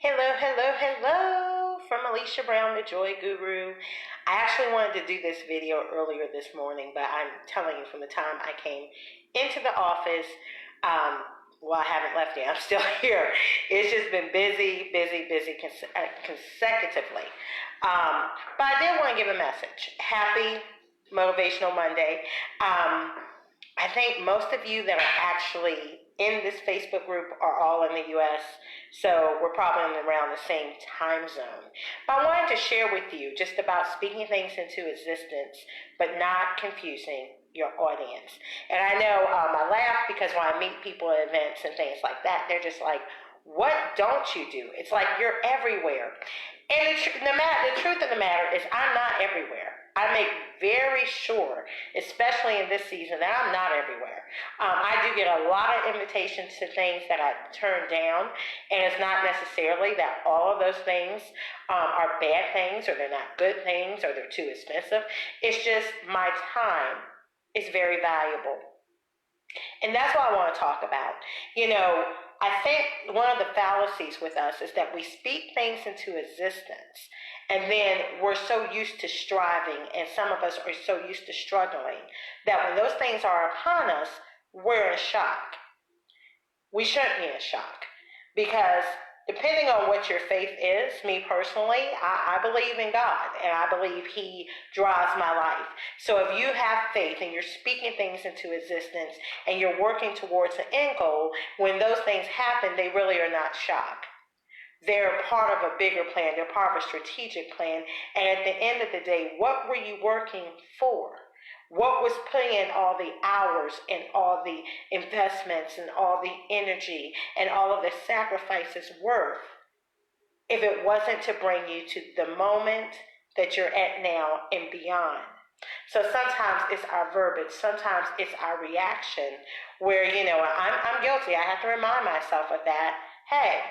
Hello, hello, hello from Alesha Brown, the Joy Guru. I actually wanted to do this video earlier this morning, but I'm telling you, from the time I came into the office, I haven't left yet. I'm still here. It's just been busy consecutively. But I did want to give a message. Happy Motivational Monday. I think most of you that are actually in this Facebook group are all in the U.S., so we're probably around the same time zone. But I wanted to share with you just about speaking things into existence, but not confusing your audience. And I know I laugh because when I meet people at events and things like that, they're just like, what don't you do? It's like you're everywhere. And the truth of the matter is I'm not everywhere. I make very sure, especially in this season, that I'm not everywhere. I do get a lot of invitations to things that I turn down, and it's not necessarily that all of those things are bad things, or they're not good things, or they're too expensive. It's just my time is very valuable. And that's what I want to talk about. I think one of the fallacies with us is that we speak things into existence, and then we're so used to striving, and some of us are so used to struggling, that when those things are upon us, we're in shock. We shouldn't be in shock, because depending on what your faith is, me personally, I believe in God, and I believe He drives my life. So if you have faith and you're speaking things into existence and you're working towards an end goal, when those things happen, they really are not shock. They're part of a bigger plan. They're part of a strategic plan. And at the end of the day, what were you working for? What was putting in all the hours and all the investments and all the energy and all of the sacrifices worth if it wasn't to bring you to the moment that you're at now and beyond? So sometimes it's our verbiage, sometimes it's our reaction where, I'm guilty. I have to remind myself of that. Hey,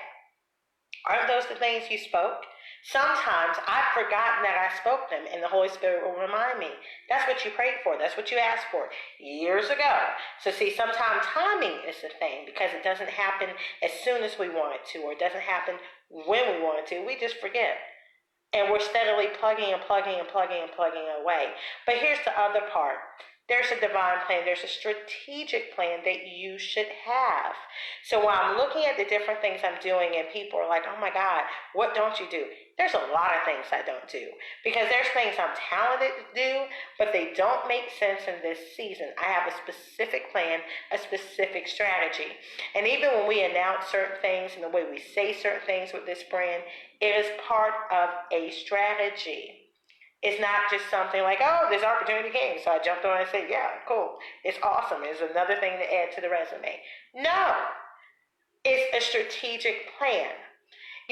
aren't those the things you spoke? Sometimes I've forgotten that I spoke them, and the Holy Spirit will remind me. That's what you prayed for. That's what you asked for years ago. So see, sometimes timing is the thing, because it doesn't happen as soon as we want it to, or it doesn't happen when we want it to. We just forget. And we're steadily plugging away. But here's the other part. There's a divine plan. There's a strategic plan that you should have. So when I'm looking at the different things I'm doing and people are like, oh my God, what don't you do? There's a lot of things I don't do, because there's things I'm talented to do, but they don't make sense in this season. I have a specific plan, a specific strategy. And even when we announce certain things and the way we say certain things with this brand, it is part of a strategy. It's not just something like, oh, this opportunity came, so I jumped on and said, yeah, cool. It's awesome. It's another thing to add to the resume. No, it's a strategic plan.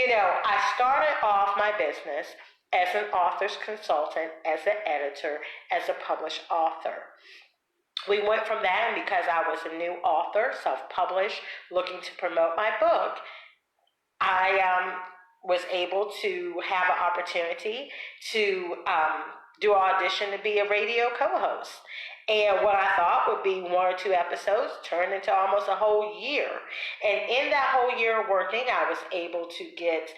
I started off my business as an author's consultant, as an editor, as a published author. We went from that, and because I was a new author, self-published, looking to promote my book, I was able to have an opportunity to do an audition to be a radio co-host. And what I thought would be 1 or 2 episodes turned into almost a whole year. And in that whole year of working, I was able to get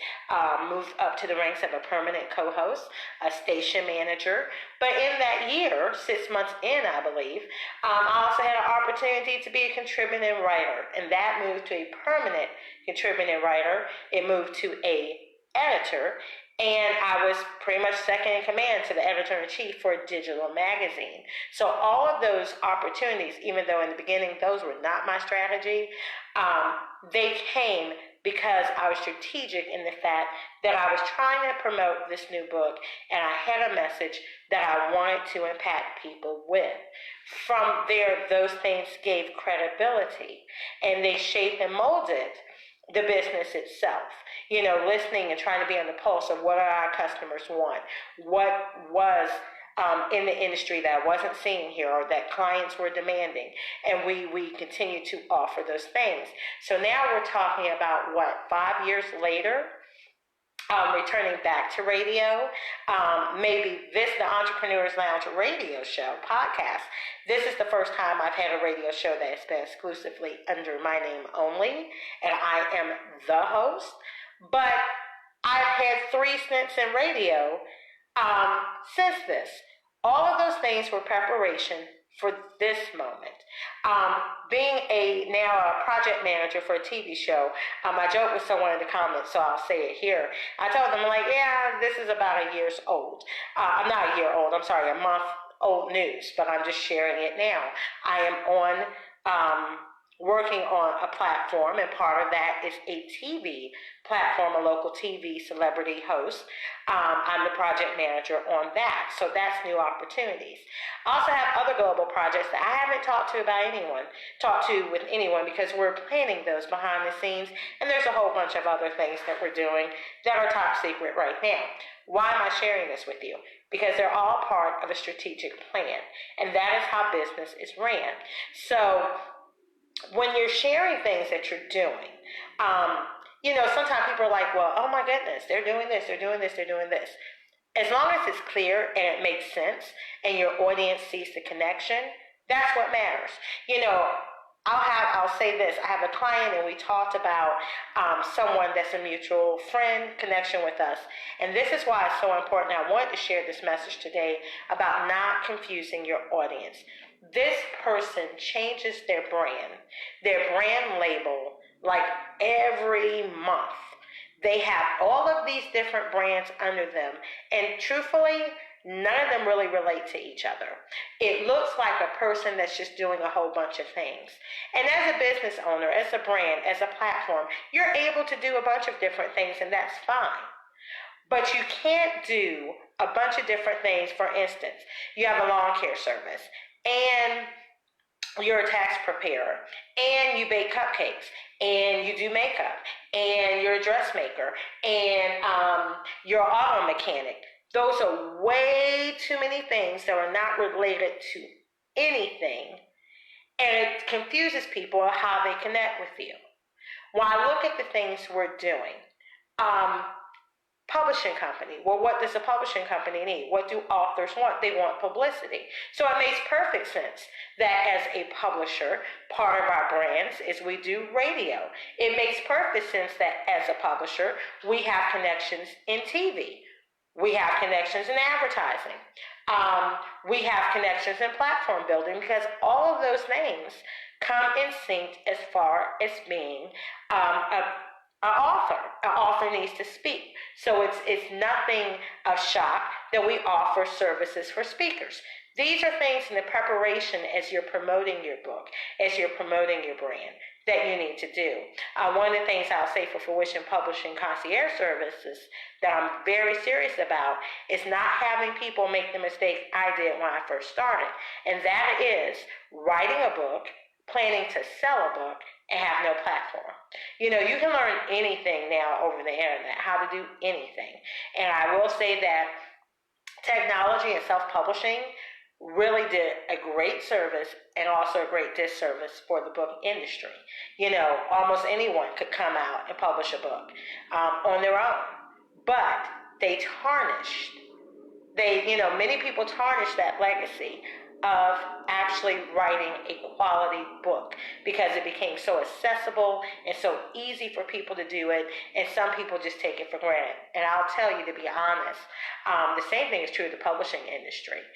moved up to the ranks of a permanent co-host, a station manager. But in that year, 6 months in, I believe, I also had an opportunity to be a contributing writer. And that moved to a permanent contributing writer. It moved to a editor. And I was pretty much second in command to the editor-in-chief for a digital magazine. So all of those opportunities, even though in the beginning those were not my strategy, they came because I was strategic in the fact that I was trying to promote this new book, and I had a message that I wanted to impact people with. From there, those things gave credibility, and they shaped and molded the business itself. Listening and trying to be on the pulse of what our customers want, what was in the industry that I wasn't seeing here or that clients were demanding. And we continue to offer those things. So now we're talking about 5 years later, returning back to radio. Maybe the Entrepreneur's Lounge radio show, podcast. This is the first time I've had a radio show that has been exclusively under my name only, and I am the host. But I've had 3 stints in radio since this. All of those things were preparation for this moment. Being now a project manager for a TV show, I joked with someone in the comments, so I'll say it here. I told them, like, yeah, this is about a year's old. I'm not a year old, I'm sorry, a month old news, but I'm just sharing it now. I am on working on a platform, and part of that is a TV platform, a local TV celebrity host. I'm the project manager on that, so that's new opportunities. I also have other global projects that I haven't talked to with anyone, because we're planning those behind the scenes, and there's a whole bunch of other things that we're doing that are top secret right now. Why am I sharing this with you? Because they're all part of a strategic plan, and that is how business is ran. So when you're sharing things that you're doing, sometimes people are like, well, oh my goodness, they're doing this, they're doing this, they're doing this. As long as it's clear and it makes sense and your audience sees the connection, that's what matters. I'll say this. I have a client, and we talked about someone that's a mutual friend connection with us. And this is why it's so important. I wanted to share this message today about not confusing your audience. This person changes their brand label, like every month. They have all of these different brands under them, and truthfully, none of them really relate to each other. It looks like a person that's just doing a whole bunch of things. And as a business owner, as a brand, as a platform, you're able to do a bunch of different things, and that's fine. But you can't do a bunch of different things. For instance, you have a lawn care service, and you're a tax preparer, and you bake cupcakes, and you do makeup, and you're a dressmaker, and you're an auto mechanic. Those are way too many things that are not related to anything, and it confuses people on how they connect with you. When I look at the things we're doing, publishing company. Well, what does a publishing company need? What do authors want? They want publicity. So it makes perfect sense that as a publisher, part of our brands is we do radio. It makes perfect sense that as a publisher, we have connections in TV. We have connections in advertising. We have connections in platform building, because all of those things come in sync as far as being an author. An author needs to speak. So it's nothing of shock that we offer services for speakers. These are things in the preparation as you're promoting your book, as you're promoting your brand, that you need to do. One of the things I'll say for Fruition Publishing Concierge Services that I'm very serious about is not having people make the mistake I did when I first started. And that is writing a book, planning to sell a book, and have no platform. You can learn anything now over the internet, how to do anything. And I will say that technology and self-publishing really did a great service and also a great disservice for the book industry. Almost anyone could come out and publish a book on their own, but they tarnished. Many people tarnished that legacy of actually writing a quality book, because it became so accessible and so easy for people to do it, and some people just take it for granted. And I'll tell you, to be honest, the same thing is true of the publishing industry.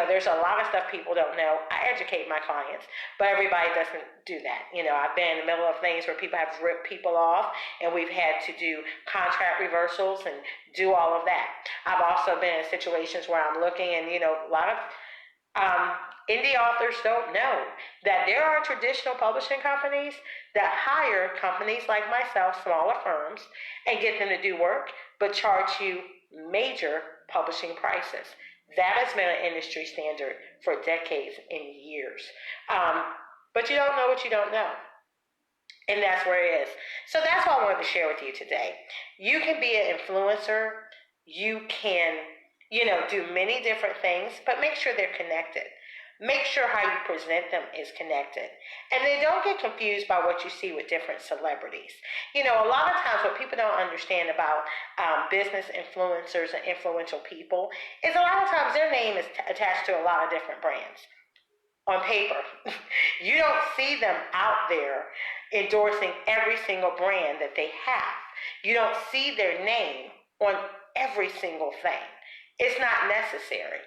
There's a lot of stuff people don't know. I educate my clients, but everybody doesn't do that. I've been in the middle of things where people have ripped people off, and we've had to do contract reversals and do all of that. I've also been in situations where I'm looking, and a lot of indie authors don't know that there are traditional publishing companies that hire companies like myself, smaller firms, and get them to do work, but charge you major publishing prices. That has been an industry standard for decades and years. But you don't know what you don't know. And that's where it is. So that's what I wanted to share with you today. You can be an influencer. You can do many different things, but make sure they're connected. Make sure how you present them is connected. And then don't get confused by what you see with different celebrities. A lot of times what people don't understand about business influencers and influential people is a lot of times their name is attached to a lot of different brands. On paper, you don't see them out there endorsing every single brand that they have. You don't see their name on every single thing. It's not necessary.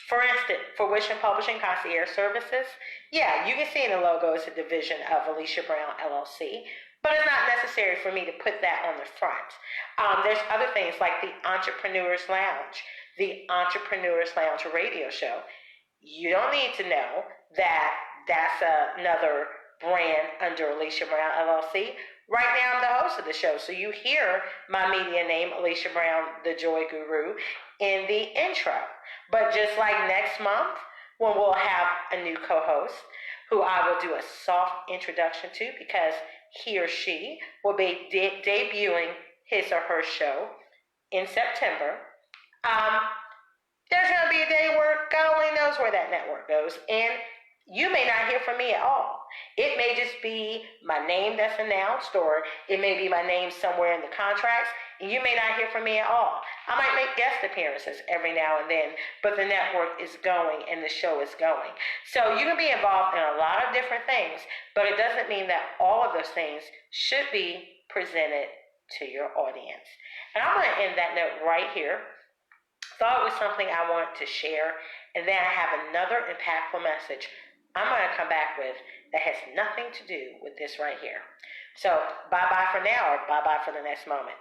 For instance, for Wish and Publishing Concierge Services, yeah, you can see in the logo it's a division of Alesha Brown LLC, but it's not necessary for me to put that on the front. There's other things like the Entrepreneurs Lounge, the Entrepreneurs Lounge radio show. You don't need to know that that's another brand under Alesha Brown LLC. Right now, I'm the host of the show, so you hear my media name, Alesha Brown, the Joy Guru, in the intro. But just like next month, when we'll have a new co-host who I will do a soft introduction to because he or she will be debuting his or her show in September. There's going to be a day where God only knows where that network goes, and you may not hear from me at all. It may just be my name that's announced, or it may be my name somewhere in the contracts, and you may not hear from me at all. I might make guest appearances every now and then, but the network is going and the show is going. So you can be involved in a lot of different things, but it doesn't mean that all of those things should be presented to your audience. And I'm going to end that note right here. Thought it was something I wanted to share, and then I have another impactful message I'm going to come back with that has nothing to do with this right here. So bye-bye for now, or bye-bye for the next moment.